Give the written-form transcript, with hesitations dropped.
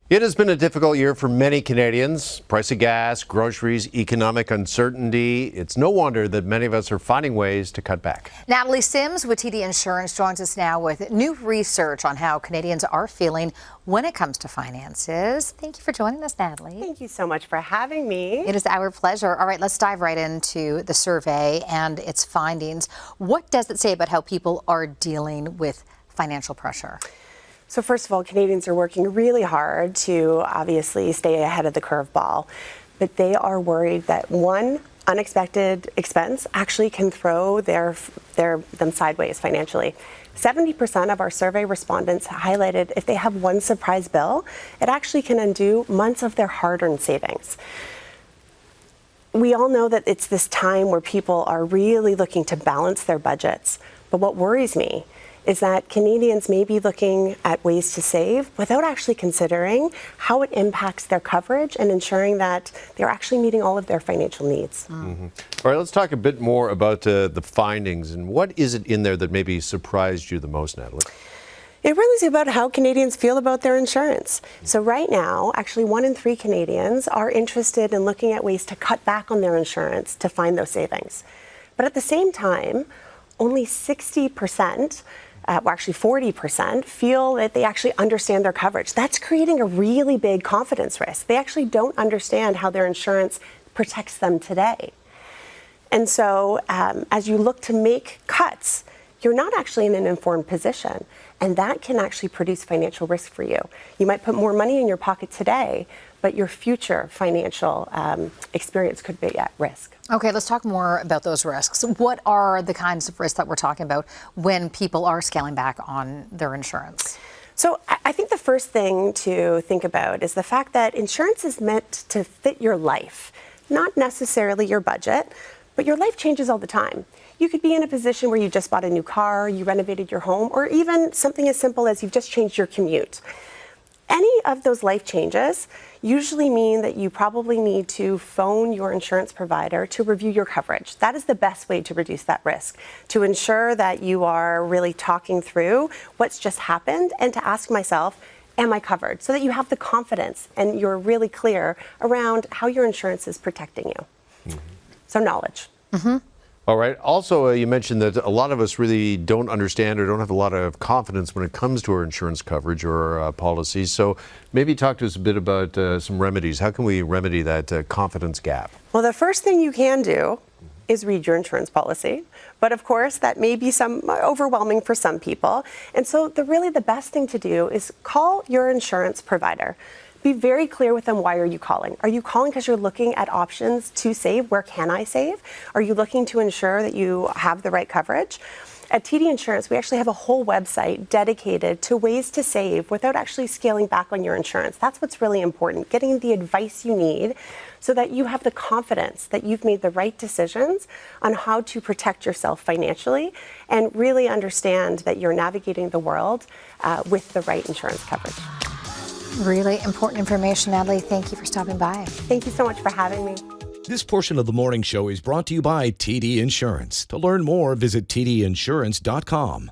It has been a difficult year for many Canadians. Price of gas, groceries, economic uncertainty. It's no wonder that many of us are finding ways to cut back. Natalie Simms with TD Insurance joins us now with new research on how Canadians are feeling when it comes to finances. Thank you for joining us, Natalie. Thank you so much for having me. It is our pleasure. All right, let's dive right into the survey and its findings. What does it say about how people are dealing with financial pressure? So first of all, Canadians are working really hard to obviously stay ahead of the curveball, but they are worried that one unexpected expense actually can throw them sideways financially. 70% of our survey respondents highlighted if they have one surprise bill, it actually can undo months of their hard-earned savings. We all know that it's this time where people are really looking to balance their budgets, but what worries me is that Canadians may be looking at ways to save without actually considering how it impacts their coverage and ensuring that they're actually meeting all of their financial needs. Mm-hmm. All right, let's talk a bit more about the findings and what is it in there that maybe surprised you the most, Natalie? It really is about how Canadians feel about their insurance. So right now, actually 1 in 3 Canadians are interested in looking at ways to cut back on their insurance to find those savings. But at the same time, only 60%, actually 40%, feel that they actually understand their coverage. That's creating a really big confidence risk. They actually don't understand how their insurance protects them today. And so as you look to make cuts, you're not actually in an informed position. And that can actually produce financial risk for you. You might put more money in your pocket today, but your future financial experience could be at risk. Okay, let's talk more about those risks. What are the kinds of risks that we're talking about when people are scaling back on their insurance? So I think the first thing to think about is the fact that insurance is meant to fit your life, not necessarily your budget, but your life changes all the time. You could be in a position where you just bought a new car, you renovated your home, or even something as simple as you've just changed your commute. Any of those life changes usually mean that you probably need to phone your insurance provider to review your coverage. That is the best way to reduce that risk, to ensure that you are really talking through what's just happened and to ask myself, am I covered? So that you have the confidence and you're really clear around how your insurance is protecting you. Mm-hmm. So knowledge. Mm-hmm. All right. Also, you mentioned that a lot of us really don't understand or don't have a lot of confidence when it comes to our insurance coverage or our policies. So maybe talk to us a bit about some remedies. How can we remedy that confidence gap? Well, the first thing you can do is read your insurance policy. But of course, that may be overwhelming for some people. And so really the best thing to do is call your insurance provider. Be very clear with them, why are you calling? Are you calling because you're looking at options to save? Where can I save? Are you looking to ensure that you have the right coverage? At TD Insurance, we actually have a whole website dedicated to ways to save without actually scaling back on your insurance. That's what's really important, getting the advice you need so that you have the confidence that you've made the right decisions on how to protect yourself financially and really understand that you're navigating the world with the right insurance coverage. Really important information, Natalie. Thank you for stopping by. Thank you so much for having me. This portion of the morning show is brought to you by TD Insurance. To learn more, visit tdinsurance.com.